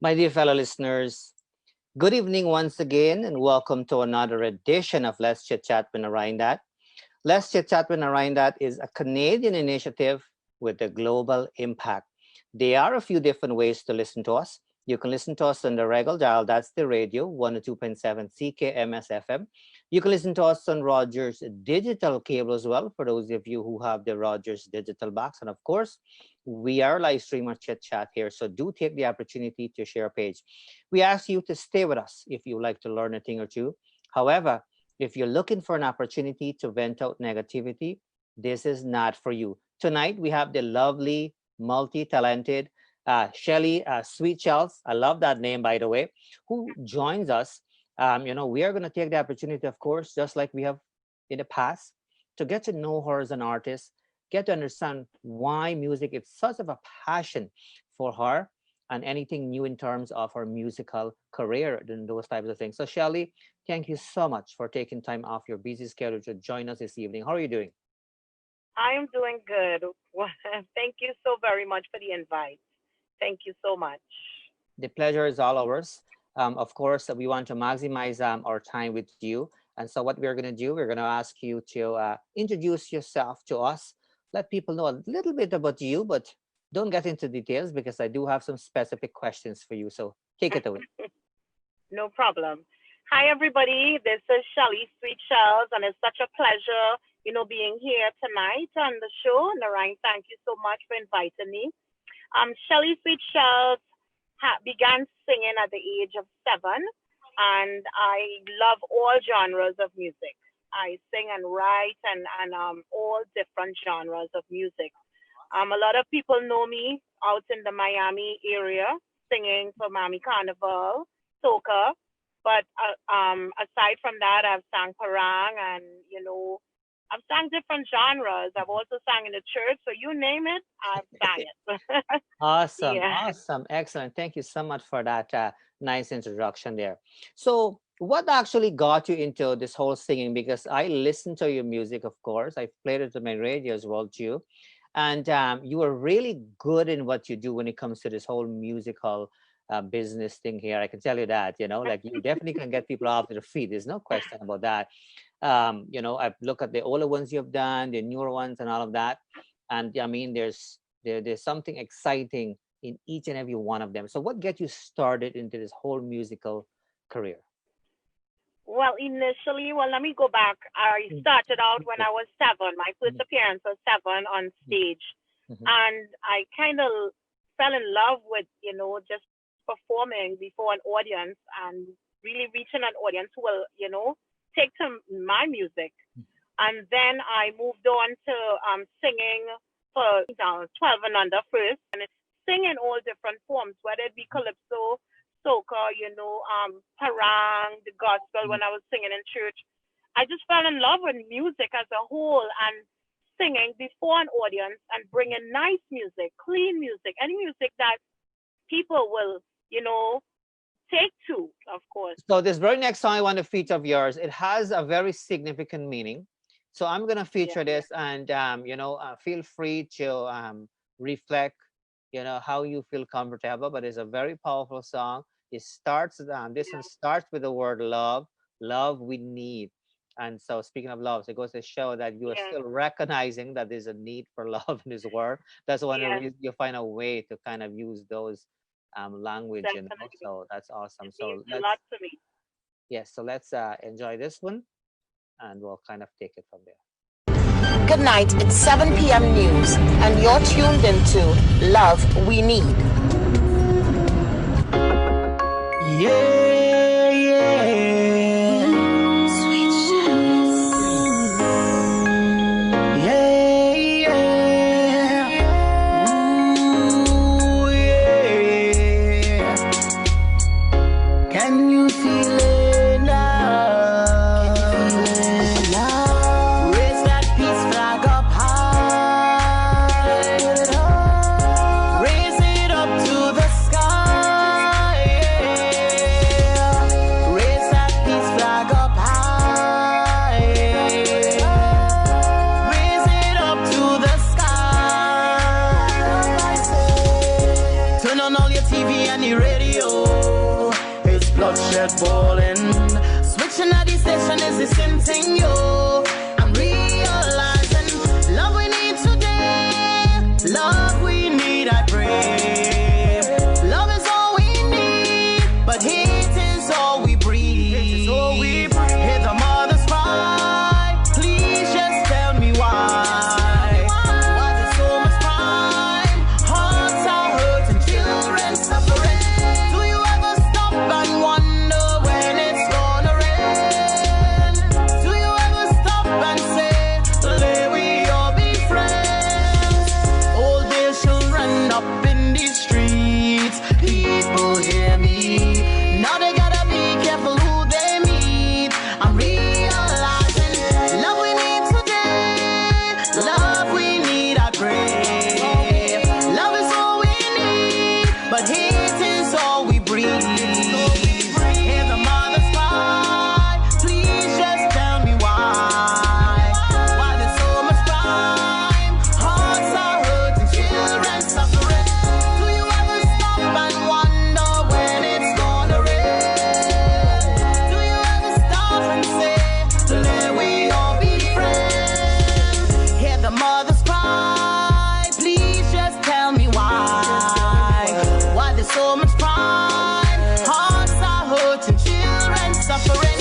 My dear fellow listeners, good evening once again, and welcome to another edition of Let's Chit Chat with That. Let's Chit Chat with That is a Canadian initiative with a global impact. There are a few different ways to listen to us. You can listen to us on the regular dial, that's the radio, 102.7 CKMS FM. You can listen to us on Rogers digital cable as well, for those of you who have the Rogers digital box. And of course, we are live streamer chit chat here, so do take the opportunity to share a page. We ask you to stay with us if you like to learn a thing or two. However, if you're looking for an opportunity to vent out negativity, this is not for you. Tonight, we have the lovely, multi-talented Shelly Sweetshells. I love that name, by the way, who joins us. We are going to take the opportunity, of course, just like we have in the past, to get to know her as an artist, get to understand why music is such of a passion for her, and anything new in terms of her musical career and those types of things. So Shelly, thank you so much for taking time off your busy schedule to join us this evening. How are you doing? I am doing good. Thank you so very much for the invite. Thank you so much. The pleasure is all ours. Of course, we want to maximize our time with you. And so what we're going to do, we're going to ask you to introduce yourself to us. Let people know a little bit about you, but don't get into details because I do have some specific questions for you. So take it away. No problem. Hi, everybody. This is Shelly Sweet Shells, and it's such a pleasure, being here tonight on the show. Narayan, thank you so much for inviting me. Shelly Sweet Shells began singing at the age of 7, and I love all genres of music. I sing and write and all different genres of music. A lot of people know me out in the Miami area singing for Miami Carnival, soca. But aside from that, I've sang parang and, I've sang different genres. I've also sang in the church. So you name it, I've sang it. Awesome, Yeah. awesome, excellent. Thank you so much for that nice introduction there. So, what actually got you into this whole singing? Because I listen to your music, of course. I've played it on my radio as well too, and you are really good in what you do when it comes to this whole musical business thing here. I can tell you that. Like you definitely can get people off their feet. There's no question about that. I've looked at the older ones you've done, the newer ones, and all of that. And I mean, there's something exciting in each and every one of them. So what get you started into this whole musical career? Well, initially, let me go back. I started out when Okay. I was 7. My first appearance was 7 on stage. Mhm. And I kind of fell in love with, just performing before an audience and really reaching an audience who will, take to my music. And then I moved on to singing for 12 and under first, and sing in all different forms, whether it be calypso, soca, parang, the gospel when I was singing in church. I just fell in love with music as a whole and singing before an audience and bringing nice music, clean music, any music that people will, take to, of course. So this very next song I want to feature of yours, it has a very significant meaning. So I'm gonna Yeah. feature this, and feel free to reflect, how you feel comfortable. But it's a very powerful song. It starts. This one starts with the word love. Love we need. And so speaking of love, so it goes to show that you are Yeah. still recognizing that there's a need for love in this world. That's one of the Yes, reasons you find a way to kind of use those language. definitely. So that's awesome. It means So a let's lot to me. yes, so let's enjoy this one, and we'll kind of take it from there. Good night. It's 7 p.m. news, and you're tuned into Love We Need. Yeah, yeah. Sweet Shells. Yeah, yeah. Ooh, yeah. Can you feel it now? Raise that peace flag up high. Raise it up to the sky. bloodshed falling. Switching at the station is the same thing, yo. I'm realizing love we need today. Love we need, I pray. Love is all we need, but hate is all we breathe. Hate is all we breathe. Hear the mother's cry. Please just tell me why. Why there's so much crime? Hearts are hurting, children suffering. Do you ever stop and wonder when it's gonna rain? Do you ever stop and say, "Let we all be friends"? All their children up in the streets. People hear me. Now they gotta be careful who they meet. I'm realizing love we need today. Love we need, I pray. Love is all we need, but hate is all we breathe. Hear the mother's cry. Please just tell me why. Why there's so much crime? Hearts are hurting, children suffering. Do you ever stop and wonder when it's gonna rain? Do you ever stop and say, "Let we all be friends"? Hear the mother's cry. Please just tell me why. Why there's so much crime? Hearts are hurting, children suffering.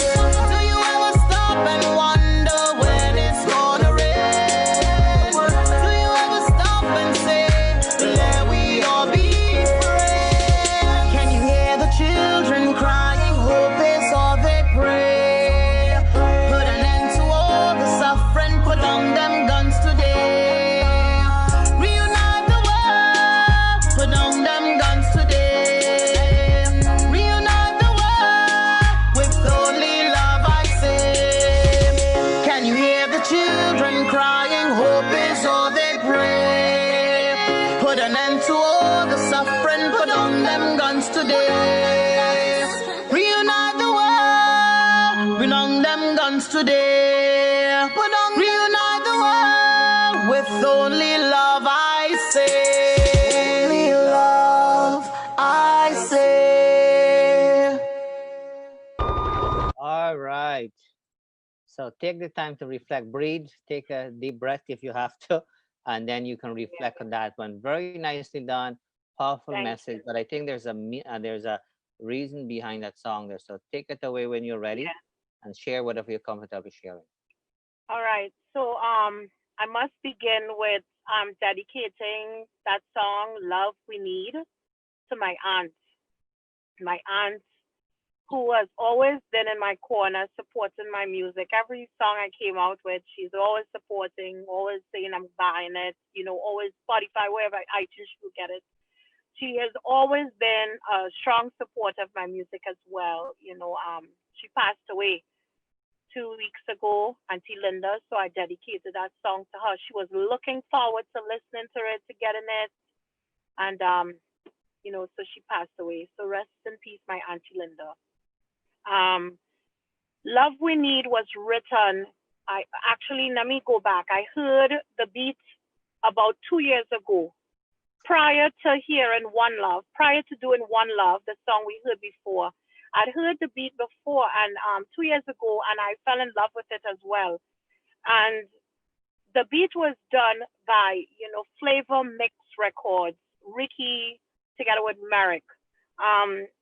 Do you ever stop and wonder when it's gonna rain? Do you ever stop and say, "Let we all be friends"? Can you hear the children crying? Hope is all they pray. Put an end to all the suffering. Put down them guns today. Reunite the world. Put down them guns today. Reunite the world with only love, I say. Can you hear the children crying? Hope is all they pray. Put an end to all the suffering. Put down them guns today. Reunite the world. Bring on them guns today. Reunite the world with only love, I say. Only love, I say. All right. So take the time to reflect, breathe, take a deep breath if you have to, and then you can reflect on that one. Very nicely done, powerful Thank message. you. But I think there's a reason behind that song there. So take it away when you're ready, Yeah. and share whatever you're comfortable sharing. All right. So I must begin with dedicating that song "Love We Need" to my aunt. My aunt who has always been in my corner supporting my music. Every song I came out with, she's always supporting, always saying I'm buying it, always Spotify, wherever iTunes you get it. She has always been a strong supporter of my music as well. She passed away 2 weeks ago, Auntie Linda, so I dedicated that song to her. She was looking forward to listening to it, to getting it, and so she passed away. So rest in peace, my Auntie Linda. Love We Need was written. Let me go back. I heard the beat about 2 years ago, prior to hearing One Love, prior to doing One Love, the song we heard before. I'd heard the beat before, and 2 years ago, and I fell in love with it as well. And the beat was done by, Flavor Mix Records, Ricky together with Merrick.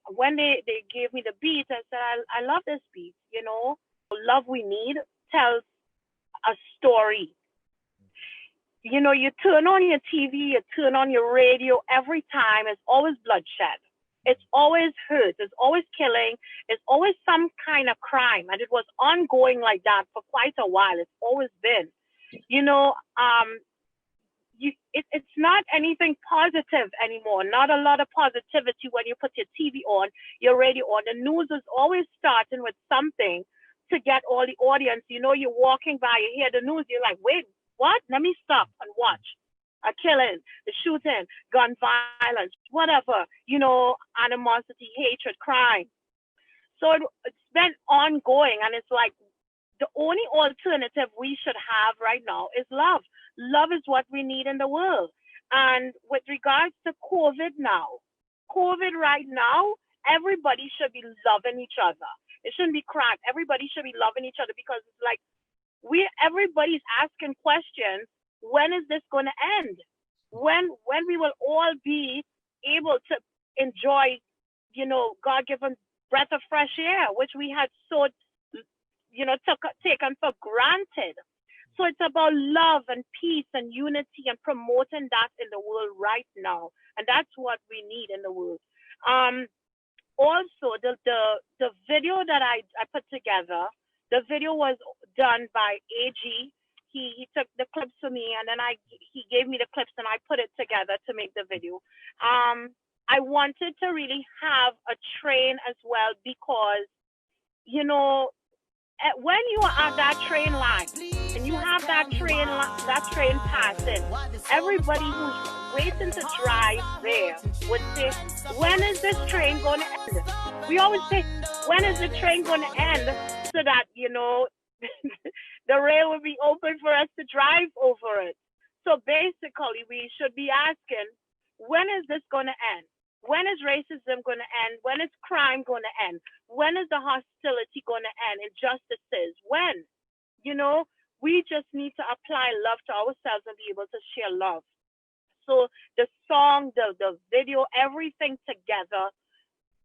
When they gave me the beat, I said, I love this beat, Love We Need tells a story. You turn on your TV, you turn on your radio, every time it's always bloodshed. It's always hurt. It's always killing. It's always some kind of crime. And it was ongoing like that for quite a while. It's always been. It's not anything positive anymore. Not a lot of positivity when you put your TV on, your radio on. The news is always starting with something to get all the audience. You're walking by, you hear the news, you're like, wait, what? Let me stop and watch. A killing, the shooting, gun violence, whatever, animosity, hatred, crime. So it's been ongoing, and it's like the only alternative we should have right now is love. Love is what we need in the world. And with regards to COVID right now, everybody should be loving each other. It shouldn't be cracked. Everybody should be loving each other because it's like everybody's asking questions. When is this going to end? When we will all be able to enjoy, God-given breath of fresh air, which we had so, taken for granted. So it's about love and peace and unity and promoting that in the world right now. And that's what we need in the world. Also, the video that I put together, the video was done by AG. He took the clips for me, and then he gave me the clips, and I put it together to make the video. I wanted to really have a train as well because, when you are at that train line and you have that train passing, everybody who's waiting to drive there would say, when is this train going to end? We always say, when is the train going to end, so that, the rail will be open for us to drive over it. So basically, we should be asking, when is this going to end? When is racism going to end? When is crime going to end? When is the hostility going to end? Injustices? When? We just need to apply love to ourselves and be able to share love. So the song, the video, everything together,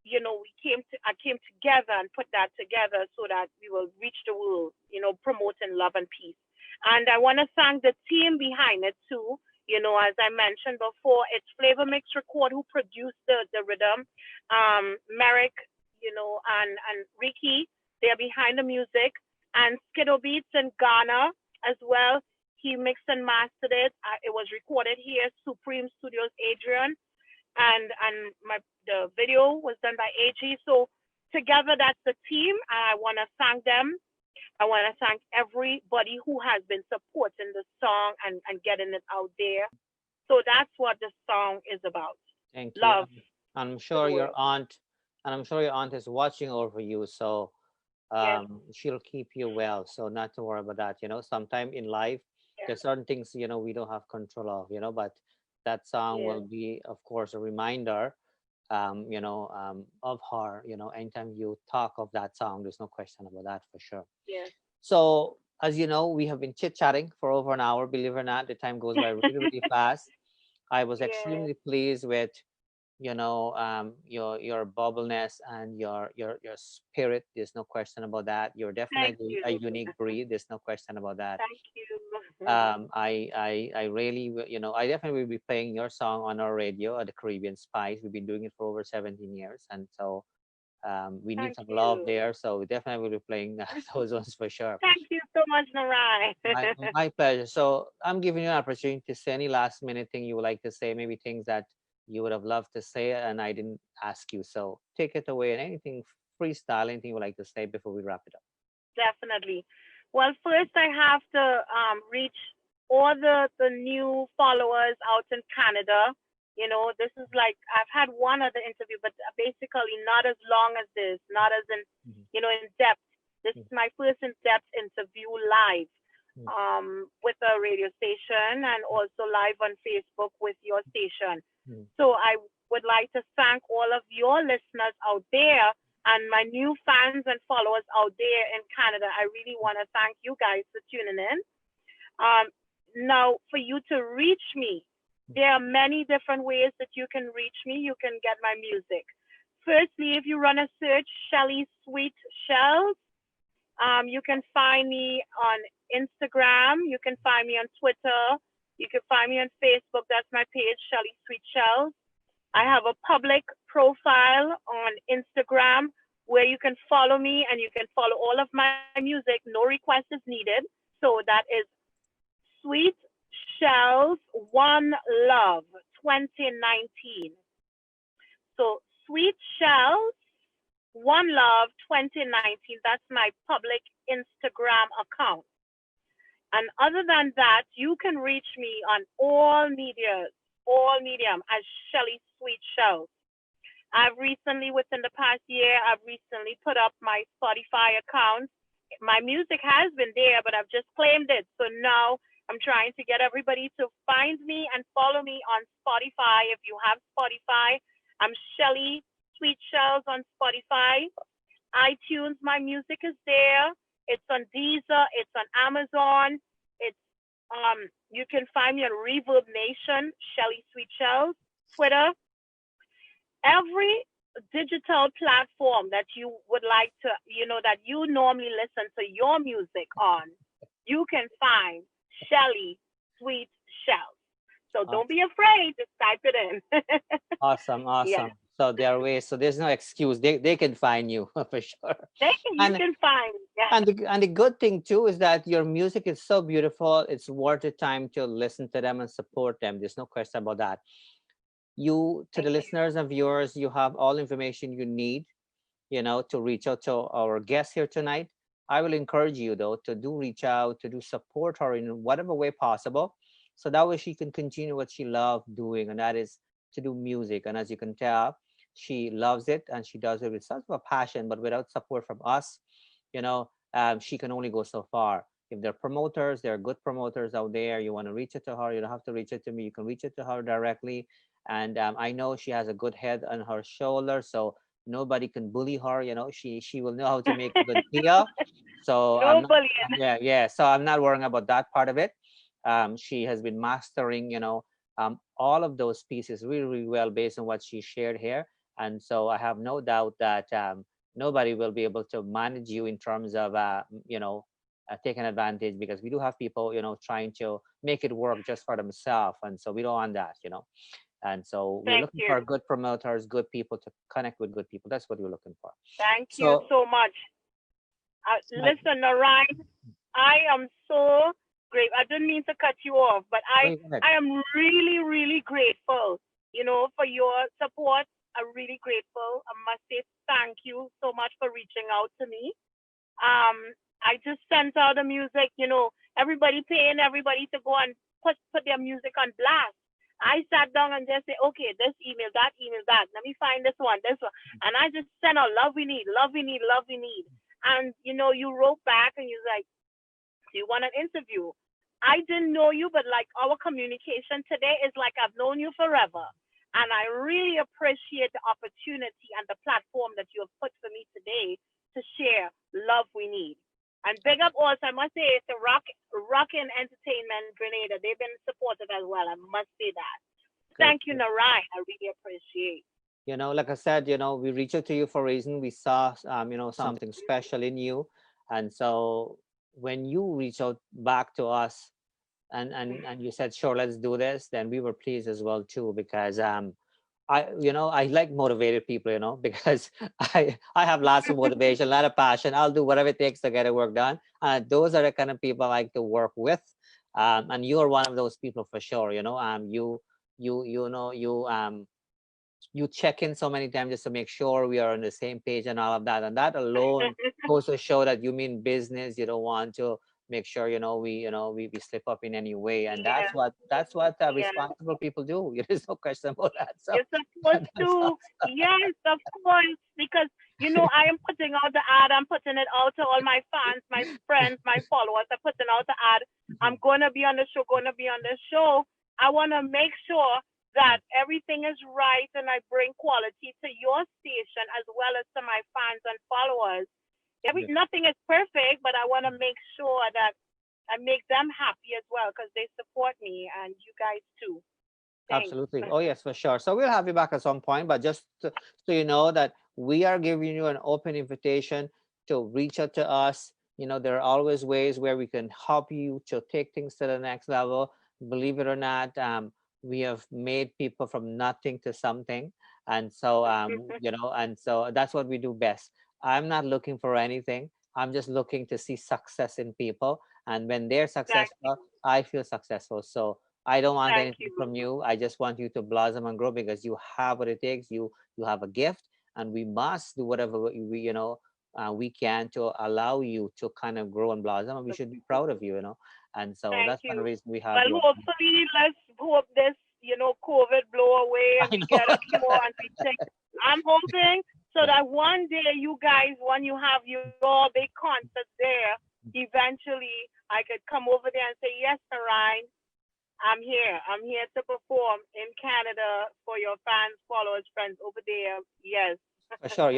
I came together and put that together so that we will reach the world, promoting love and peace. And I want to thank the team behind it too. As I mentioned before, it's Flavor Mix Record who produced the rhythm. Merrick, and Ricky, they're behind the music. And Skiddo Beats in Ghana as well. He mixed and mastered it. It was recorded here, Supreme Studios, Adrian. And the video was done by AG. So together, that's the team. And I want to thank them. I want to thank everybody who has been supporting the song and getting it out there. So that's what the song is about. Thank you. Love. I'm sure your aunt is watching over you. So Yes. she'll keep you well. So not to worry about that. Sometime in life, there's certain things, we don't have control of, but that song will be, of course, a reminder, of her, anytime you talk of that song, there's no question about that for sure. Yes. So, as you know, we have been chit-chatting for over an hour. Believe it or not, the time goes by really, really fast. I was extremely pleased with, your bubbleness and your spirit. There's no question about that. You're definitely a unique breed. There's no question about that. Thank you. I really, I definitely will be playing your song on our radio at the Caribbean Spice. We've been doing it for over 17 years, and so we need some love there. So we definitely will be playing those ones for sure. Thank you so much, Narai. My pleasure. So I'm giving you an opportunity to say any last minute thing you would like to say, maybe things that you would have loved to say and I didn't ask you. So take it away, and anything freestyle, anything you would like to say before we wrap it up. Definitely. Well, first I have to reach all the new followers out in Canada. This is like, I've had one other interview, but basically not as long as this, not as in, in depth. This is my first in-depth interview live with a radio station and also live on Facebook with your station. So I would like to thank all of your listeners out there and my new fans and followers out there in Canada. I really want to thank you guys for tuning in. Now, for you to reach me, there are many different ways that you can reach me. You can get my music. Firstly, if you run a search, Shelly Sweet Shells, you can find me on Instagram. You can find me on Twitter. You can find me on Facebook. That's my page, Shelly Sweet Shells. I have a public profile on Instagram where you can follow me and you can follow all of my music. No request is needed. So that is Sweet Shells One Love 2019. So Sweet Shells One Love 2019. That's my public Instagram account. And other than that, you can reach me on all medium as Shelly Sweet Shells. I've recently, within the past year, I've recently put up my Spotify account. My music has been there, but I've just claimed it. So now I'm trying to get everybody to find me and follow me on Spotify. If you have Spotify, I'm Shelly Sweet Shells on Spotify, iTunes. My music is there. It's on Deezer. It's on Amazon. It's you can find me on Reverb Nation, Shelly Sweet Shells, Twitter. Every digital platform that you would like to, that you normally listen to your music on, you can find Shelly Sweet Shells. So don't be afraid to type it in. Awesome. Yeah. So there are ways. So there's no excuse. They can find you for sure. You can find. Yeah. And the good thing too is that your music is so beautiful. It's worth the time to listen to them and support them. There's no question about that. To the listeners and viewers, you have all information you need, to reach out to our guest here tonight. I will encourage you though to do reach out, to do support her in whatever way possible, so that way she can continue what she loves doing, and that is to do music. And as you can tell, she loves it and she does it with such a passion. But without support from us, she can only go so far. If there are promoters, there are good promoters out there. You want to reach out to her, you don't have to reach out to me. You can reach out to her directly. And I know she has a good head on her shoulder, so nobody can bully her. She will know how to make a good deal. So I'm not, yeah. So I'm not worrying about that part of it. She has been mastering, all of those pieces really, really well based on what she shared here. And so I have no doubt that nobody will be able to manage you in terms of, taking advantage, because we do have people, trying to make it work just for themselves. And so we don't want that, And so we're looking for good promoters, good people to connect with good people. That's what we're looking for. Thank you so much. Listen, Narayan, I am so great. I didn't mean to cut you off, but I am really, really grateful, for your support. I'm really grateful. I must say thank you so much for reaching out to me. I just sent out the music, everybody paying everybody to go and put their music on blast. I sat down and just say, okay, this email, that. Let me find this one. And I just sent out love we need. And, you wrote back and you're like, do you want an interview? I didn't know you, but like our communication today is like I've known you forever. And I really appreciate the opportunity and the platform that you have put for me today to share love we need. And big up also, I must say, it's the Rockin' Entertainment Grenada. They've been supportive as well. I must say that. Thank you, Narayan. I really appreciate. Like I said, we reached out to you for a reason. We saw, something special in you. And so when you reach out back to us and you said, sure, let's do this, then we were pleased as well too, because I like motivated people, because I have lots of motivation, a lot of passion. I'll do whatever it takes to get a work done. Those are the kind of people I like to work with. And you're one of those people for sure. You check in so many times just to make sure we are on the same page and all of that. And that alone goes to show that you mean business. You don't want to make sure, we slip up in any way. And that's what responsible people do. There's no question about that. So you're supposed to, yes, of course, because, I am putting out the ad. I'm putting it out to all my fans, my friends, my followers. I'm putting out the ad. I'm going to be on the show, I want to make sure that everything is right and I bring quality to your station as well as to my fans and followers. Nothing is perfect, but I want to make sure that I make them happy as well because they support me and you guys too. Thanks. Absolutely. Oh, yes, for sure. So we'll have you back at some point, but just so you know that we are giving you an open invitation to reach out to us. There are always ways where we can help you to take things to the next level. Believe it or not, we have made people from nothing to something. And so, and so that's what we do best. I'm not looking for anything. I'm just looking to see success in people. And when they're successful, I feel successful. So I don't want anything from you. I just want you to blossom and grow because you have what it takes. You have a gift, and we must do whatever we can to allow you to kind of grow and blossom. And we should be proud of you, And so that's one reason we have. Well, hopefully, let's hope this, COVID blow away and we get a cure and we think. I'm hoping so that one day you guys, when you have your big concert there, eventually I could come over there and say, yes, Narayan, I'm here. I'm here to perform in Canada for your fans, followers, friends over there. Yes, For sure.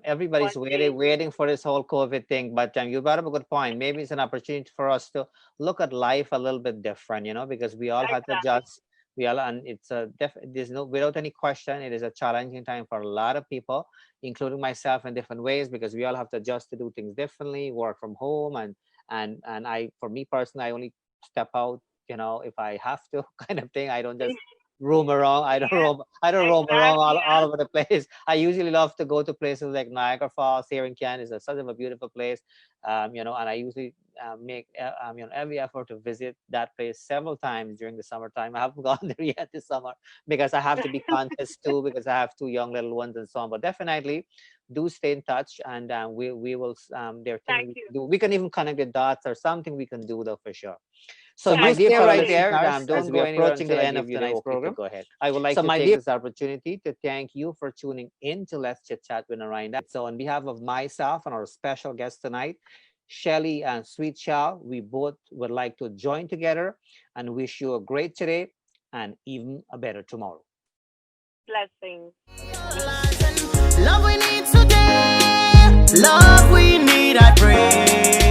Everybody's One day. waiting for this whole COVID thing. But you brought up a good point. Maybe it's an opportunity for us to look at life a little bit different, because we all had to Exactly. adjust. And it's there's no, without any question, it is a challenging time for a lot of people, including myself in different ways, because we all have to adjust to do things differently, work from home. And for me personally, I only step out, if I have to kind of thing. I don't just roam around. Yeah, I don't roam around exactly. all Yeah. over the place. I usually love to go to places like Niagara Falls here in Canada. It's such of a beautiful place. And I usually make every effort to visit that place several times during the summertime. I haven't gone there yet this summer because I have to be conscious too, because I have two young little ones and so on. But definitely do stay in touch, and we will there are things Thank we you. can do. We can even connect the dots, or something we can do though, for sure. So Yeah, you I stay sure right will. there. Don't go anywhere until I give you the okay to go ahead. I would like to take this opportunity to thank you for tuning in to Let's Chit Chat with Narayana. So on behalf of myself and our special guest tonight, Shelly and Sweet Shell, we both would like to join together and wish you a great today and even a better tomorrow. Blessings. Love we need today. Love we need, I pray.